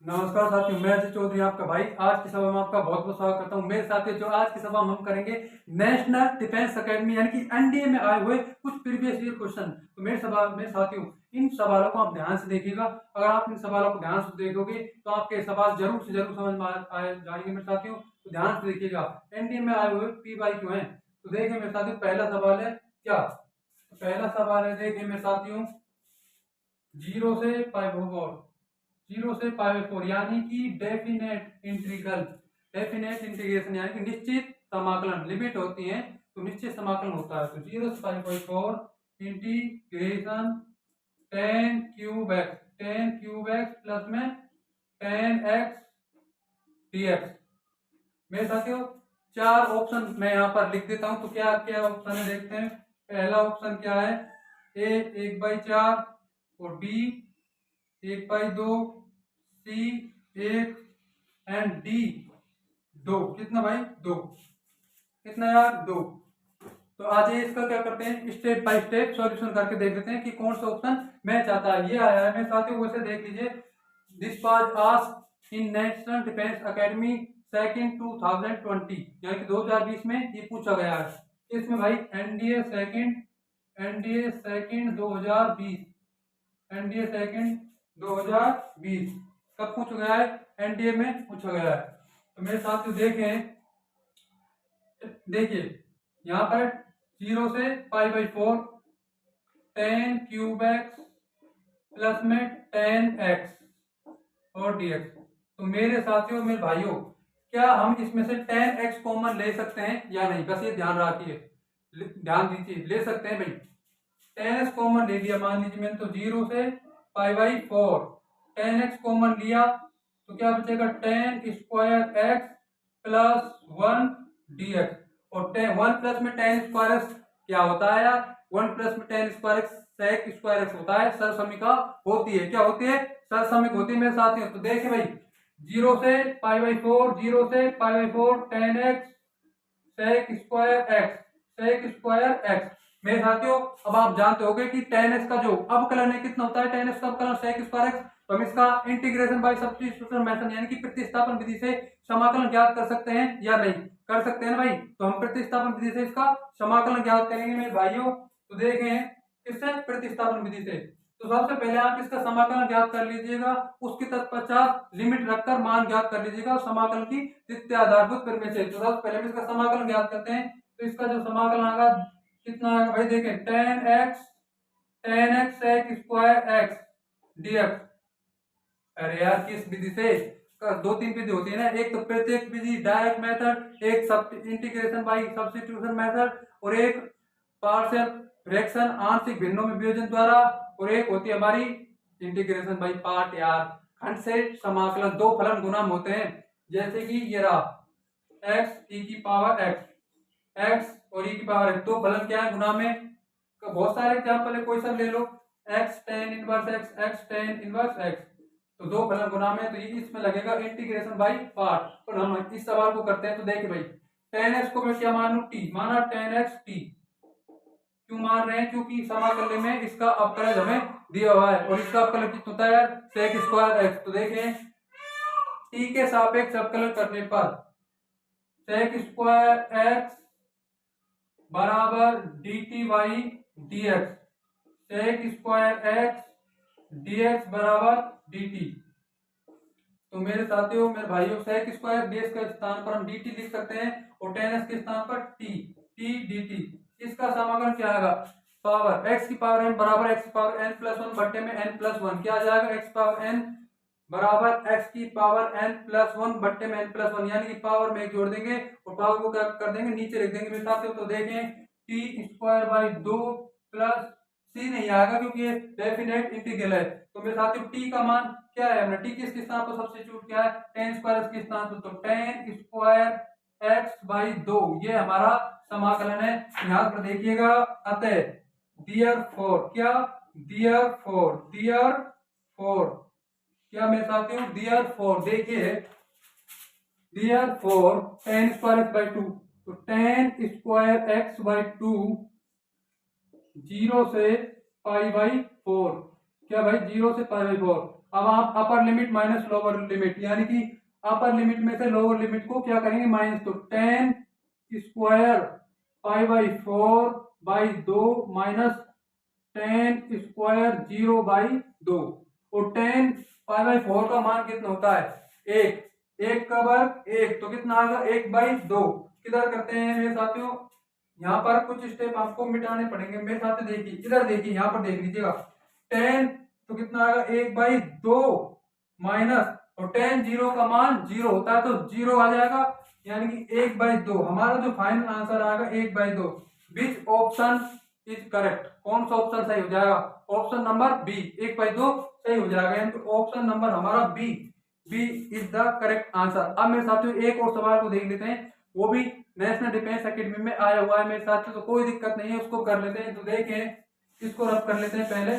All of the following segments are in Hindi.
नमस्कार साथियों, मैं अजय चौधरी आपका भाई आज की सभा में आपका बहुत बहुत स्वागत करता हूं। मेरे साथियों, जो आज की सभा में हम करेंगे नेशनल डिफेंस एकेडमी यानी कि एनडीए में आए हुए कुछ प्रीवियस ईयर क्वेश्चन। तो मेरे साथियों, इन सवालों को आप ध्यान से देखिएगा। अगर आप इन सवालों को ध्यान से देखोगे तो आपके सवाल जरूर से जरूर समझ में आए जाएंगे। मेरे साथियों, तो ध्यान से देखिएगा। एनडीए में आए हुए PYQ हैं। तो देखिए मेरे साथियों, पहला सवाल है क्या? पहला सवाल है, देखिए मेरे साथियों, 0 से π4 यानी कि डेफिनेट इंटीग्रेशन यानी कि निश्चित समाकलन लिमिट होती है, तो निश्चित समाकलन होता है। तो 0 से π4 integration ten cube x plus में 10x dx। मेरे साथियों, चार ऑप्शन मैं यहाँ पर लिख देता हूँ। तो क्या क्या ऑप्शन है देखते हैं। पहला ऑप्शन क्या है? ए 1/4 और बी 1/2, सी 1 एंड डी 2। कितना भाई? 2। कितना यार? 2। तो आज इसका क्या करते हैं, स्टेप बाय स्टेप सॉल्यूशन करके देख लेते हैं कि कौन सा ऑप्शन मैच आता है। ये आया है मेरे साथियों, वैसे देख लीजिए। This was asked in national defence academy second 2020 यानी कि 2020 में ये पूछा गया है। इसमें भाई एनडीए सेकंड 2020 कब पूछा गया है? एनडीए में पूछा गया है। तो मेरे साथियों देखिए यहाँ पर 0 से π/4 10³ प्लस में 10x और dx। तो मेरे साथियों, मेरे भाइयों, क्या हम इसमें से 10x कॉमन ले सकते हैं या नहीं? बस ये ध्यान रखिए, ध्यान दीजिए। ले सकते हैं भाई। 10x कॉमन ले लिया, मान लीजिए मैंने, तो 0 से π/4 10x कॉमन लिया तो क्या बचेगा? 10² x प्लस 1 dx। और 1 प्लस में 10² x क्या होता है यार? 1 प्लस में 10² x sec² x होता है, सरसमिका होती है। क्या होती है? सरसमिक होती है मेरे साथियों। तो देखिए भाई, 0 से π/4 10x sec² x मेरे साथियों, अब आप जानते होंगे कि 10x का जो अवकलन है कितना होता है? 10x का अवकलन sec² x। तो हम इसका इंटीग्रेशन बाय सब्स्टिट्यूशन मेथड यानी कि प्रतिस्थापन विधि से समाकलन ज्ञात कर सकते हैं या नहीं? कर सकते हैं ना भाई। तो हम प्रतिस्थापन विधि से इसका समाकलन ज्ञात करेंगे मेरे भाइयों। तो देखें किससे? प्रतिस्थापन विधि से। तो सबसे पहले आप इसका समाकलन ज्ञात कर लीजिएगा, उसके तत्पश्चात लिमिट रखकर मान ज्ञात कर लीजिएगा समाकलन की द्वितीय आधारभूत प्रमेय से। तो सबसे पहले हम इसका समाकलन ज्ञात करते हैं। तो इसका जो समाकलन आएगा कितना आएगा भाई? देखें 10x sec² x dx। अरे यार, किस विधि से? दो तीन विधि होती है ना, एक तो प्रत्येक विधि डायरेक्ट मेथड, एक सब इंटीग्रेशन बाय सब्स्टिट्यूशन मेथड, और एक पार्शियल फ्रैक्शन आंशिक भिन्नों में विभाजन द्वारा, और एक होती है हमारी इंटीग्रेशन बाय पार्ट। यार, खंड से समाकलन दो फलन गुणन होते हैं। जैसे कि ये रहा x e की पावर x और e की पावर x, दो फलन क्या है गुणा में? बहुत सारे एग्जांपल है, कोई सा ले लो। x tan inverse x tan inverse x, तो दो फलन गुणा में, तो ये इसमें लगेगा इंटीग्रेशन बाय पार्ट। और हम इस सवाल को करते हैं। तो देखिए भाई, 10x को मैं क्या मानू? t माना, 10x t। क्यों मान रहे हैं? क्योंकि समाकलन में इसका अवकलज हमें दिया हुआ है, और इसका अवकलज कितना होता है यार? sec² x। तो देखें, t के सापेक्ष अवकलन करने पर sec² x बराबर dt by dx, sec² x dx बराबर dt। तो मेरे साथियों, मेरे भाइयों, sec² dx के स्थान पर हम dt लिख सकते हैं, और 10x के स्थान पर t dt। इसका समाकलन क्या आएगा? पावर x की पावर n बराबर x की पावर n प्लस 1 बट्टे में n प्लस 1। क्या आ जाएगा? x पावर n बराबर x की पावर n प्लस 1 बट्टे में n प्लस 1, यानी कि पावर में एक जोड़ देंगे और पावर को क्या कर देंगे? नीचे लिख देंगे मेरे साथियों। तो देखें, t² 2 प्लस c नहीं आएगा क्योंकि ये डेफिनेट इंटीग्रल है। तो मेरे साथियों, t का मान क्या है? हमने t किसके स्थान पर सब्स्टिट्यूट किया है? 10² के स्थान पर। तो 10² x/2 ये हमारा समाकलन है। यहाँ पर देखिएगा, अतः देयरफॉर क्या? देयरफॉर क्या मेरे साथियों? देयरफॉर देखिए, देयरफॉर 10² x/2, तो 10² x/2 0 से π/4। क्या भाई? 0 से π/4। अब आप upper limit minus lower limit, यानी कि अपर लिमिट में से लोअर लिमिट को क्या करेंगे माइनस, तो 10 square pi by 4 by 2 minus 10 square 0 by 2। और 10 पाई बाई 4 का मान कितना होता है, एक, एक का वर्ग एक, तो कितना आएगा 1 बाई 2। किधर करते हैं मेरे साथियों, यहाँ पर कुछ स्टेप आपको मिटाने पड़ेंगे मेरे साथ, देखिए इधर देखिए, यहाँ पर देख लीजिएगा 10 तो कितना आएगा 1 बाई 2 माइनस, और 10 जीरो का मान जीरो होता है तो जीरो आ जाएगा, यानी कि 1 बाई 2। हमारा जो फाइनल आंसर आएगा 1 by 2। Which option is correct, कौन सा ऑप्शन सही हो जाएगा, ऑप्शन नंबर बी 1 बाई 2 सही हो जाएगा, यानी कि ऑप्शन नंबर हमारा B, B is the correct answer. अब मेरे साथियों एक और सवाल को देख लेते हैं, वो भी नेशनल डिफेंस एकेडमी में आया हुआ है मेरे साथियों, तो कोई दिक्कत नहीं है, उसको कर लेते हैं। तो देखें इसको रब कर लेते हैं पहले।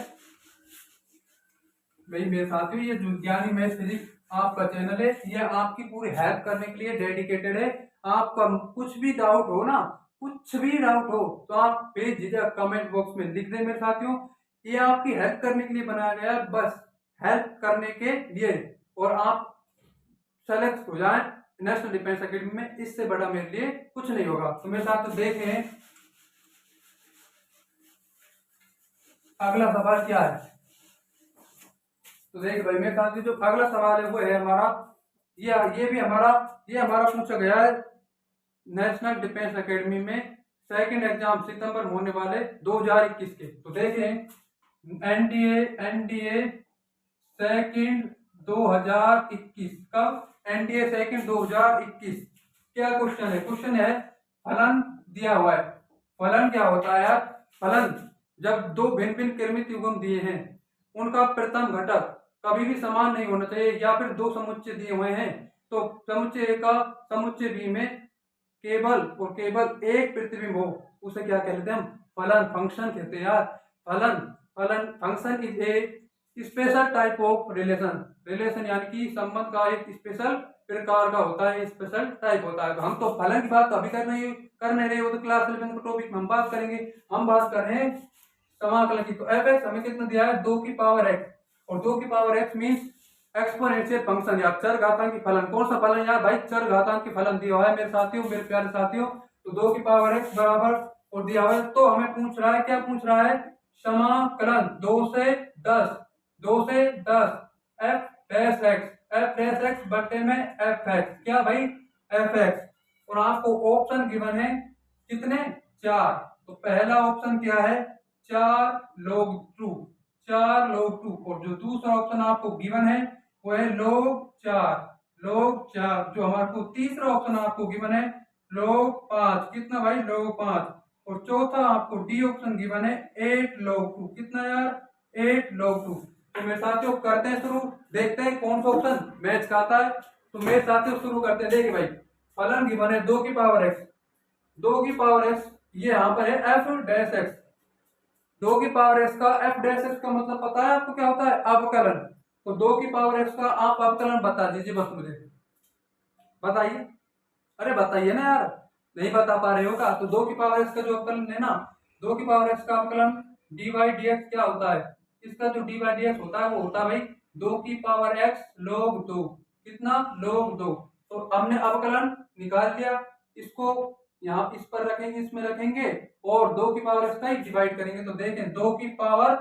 भाई मेरे साथियों ये ज्ञानी मैथ फिजिक्स आपका चैनल है, ये आपकी पूरी हेल्प करने के लिए डेडिकेटेड है। आपका कुछ भी डाउट हो ना, कुछ भी डाउट हो तो आप बेझिझक कमेंट बॉक्स में लिख दें मेरे साथियों, ये आपकी हेल्प करने के लिए बनाया गया है, बस हेल्प करने के लिए, और आप सेलेक्ट हो जाएं नेशनल डिफेंस एकेडमी में, इससे बड़ा मेरे लिए कुछ नहीं होगा। तो मेरे साथ तो देखें अगला सवाल क्या है। तो देख भाई मेरे साथ जो अगला सवाल है वो है हमारा, ये हमारा पूछा गया है नेशनल डिफेंस एकेडमी में सेकंड एग्जाम सितंबर में होने वाले 2021 के। तो देखें एनडीए सेकंड 2021 का, एनडीए सेकंड 2021 क्या क्वेश्चन है, क्वेश्चन है फलन दिया हुआ है। फलन क्या होता है यार, फलन जब दो भिन्न भिन्न क्रमित युग्म दिए हैं उनका प्रथम घटक कभी भी समान नहीं होना चाहिए, या फिर दो समुच्चय दिए हुए हैं तो समुच्चय ए का समुच्चय बी में केवल और केवल एक प्रतिबिंब हो, उसे क्या कहते हैं हम, फलन, फंक्शन कहते हैं यार। फलन फलन function is a special type of relation, relation यानी कि संबंध का एक स्पेशल प्रकार का होता है, स्पेशल टाइप होता है। तो हम तो फलन की बात तो अभी कर नहीं रहे, वो तो क्लास 11 का टॉपिक में हम बात करेंगे। हम बात कर रहे हैं समाकलन की। तो एफ एक्स हमें कितना दिया है, 2 की पावर एक्स, और 2 की power x means exponential function या चर घातांकी फलन। कौन सा फलन यार भाई, चर घातांकी फलन दिया हुआ है मेरे साथियों, मेरे प्यारे साथियों। तो 2 की पावर एक्स बराबर और दिया हुआ है, तो हमें पूछ रहा है, क्या पूछ रहा है, समाकलन 2 से 10 एफ डैश एक्स बट्टे में एफ एक्स, क्या भाई एफ एक्स, और आपको ऑप्शन गिवन है कितने, 4। तो पहला ऑप्शन क्या है, 4 log 2, 4 log 2, और जो दूसरा ऑप्शन आपको गिवन है वो है log 4, जो हमारे को तीसरा ऑप्शन आपको गिवन है log 5, कितना भाई log 5, और चौथा आपको डी ऑप्शन गिवन है 8 log 2, कितना यार 8 log 2। तो मेरे साथियों करते हैं शुरू, देखते हैं कौन सा ऑप्शन मैच खाता है। तो मेरे साथियों शुरू करते हैं। देखिए भाई फलन गिवन है 2 की पावर एक्स, 2 की पावर एक्स, ये यहाँ पर है एफ डैश एक्स। 2 की पावर एक्स का एफ डैश एक्स का मतलब पता है आपको क्या होता है, अवकलन। तो 2 की पावर एक्स का आप अवकलन बता दीजिए बस मुझे, बताइए, अरे बताइए ना यार, नहीं बता पा रहे हो का। तो 2 की पावर एक्स का जो अवकलन है ना, 2 की पावर एक्स का अवकलन डी वाई डी एक्स क्या होता है, इसका जो डी वाई डी एक्स होता है वो होता है भाई 2 की पावर एक्स log 2, कितना log 2। तो हमने अवकलन निकाल लिया, इसको यहाँ इस पर रखेंगे, इसमें रखेंगे, और 2 की पावर एक्स का ही डिवाइड करेंगे। तो देखें 2 की पावर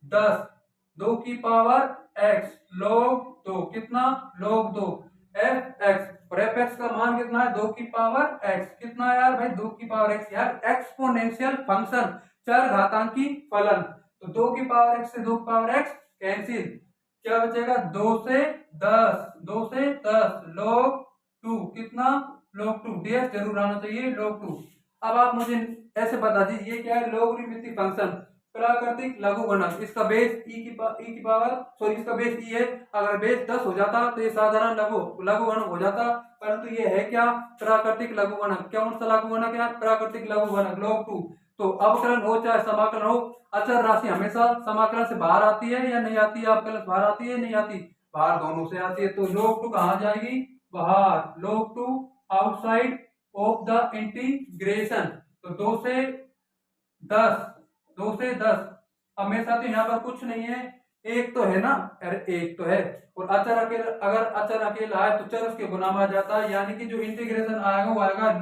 10, 2 की पावर एक्स log 2, कितना log 2 एफ एक्स, और एफ एक्स का मान कितना है 2 की पावर एक्स, कितना यार भाई 2 की पावर एक्स, यार एक्सपोनेंशियल फंक्शन, चर घातांकी फलन। तो 2 की पावर एक्स से 2 की पावर एक्स कैंसिल, क्या बचेगा 2 से 10 log 2, कितना log 2, डीएक्स जरूर आना चाहिए log 2। अब आप मुझे ऐसे बता दीजिए ये क्या है, लोगरिथमिक फंक्शन, प्राकृतिक लघुगणक, इसका बेस ई की पावर सॉरी इसका बेस ई है, अगर बेस 10 हो जाता तो ये साधारण लघुगणक हो जाता, परंतु ये है क्या, प्राकृतिक लघुगणक। कौन सा लघुगणक है, प्राकृतिक लघुगणक log 2। तो अवकलन हो चाहे समाकलन हो, अचर राशि हमेशा समाकलन से बाहर आती है या नहीं आती है, अवकलन से बाहर आती है नहीं आती, बाहर दोनों से आती है। तो log 2 कहाँ जाएगी, बाहर, log 2 outside of the integration. तो 2 से 10, 2 से 10 हमेशा, तो यहाँ पर कुछ नहीं है, एक तो है ना, अरे एक तो है, और अचर अकेला, अगर अचर अकेला है तो चर उसके गुना में आ जाता है, यानी कि जो इंटीग्रेशन आएगा वो आएगा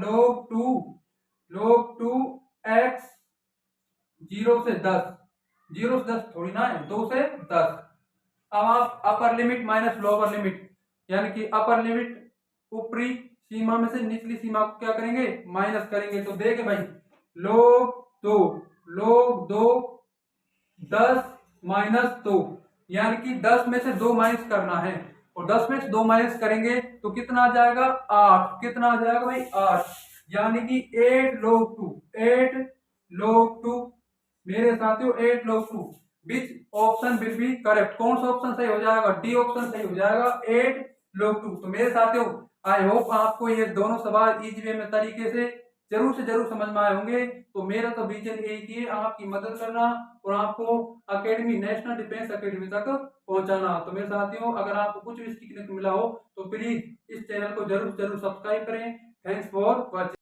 log 2 x 0 से 10, 0 से 10 थोड़ी ना है, 2 से 10। अब आप upper limit minus lower limit, यानी कि अपर लिमिट ऊपरी सीमा में से निचली सीमा को क्या करेंगे, माइनस करेंगे। तो देखे भाई, log 2 10 -2, यानी कि 10 में से 2 माइनस करना है, और 10 में से 2 माइनस करेंगे तो कितना आ जाएगा, 8। कितना आ जाएगा भाई, 8, यानी कि 8 log 2 मेरे साथियों, 8 log 2 which option will be correct, कौन सा ऑप्शन सही हो जाएगा, डी ऑप्शन सही हो जाएगा, 8 log 2। तो मेरे साथियों, आई होप आपको ये दोनों सवाल इजी वे में तरीके से जरूर समझ में आए होंगे। तो मेरा तो विजन एक ही है, आपकी मदद करना और आपको अकेडमी, नेशनल डिफेंस अकेडमी तक पहुंचाना। तो मेरे साथियों, अगर आपको कुछ भी सीखने को मिला हो तो प्लीज इस चैनल को जरूर सब्सक्राइब करें। Thanks for watching.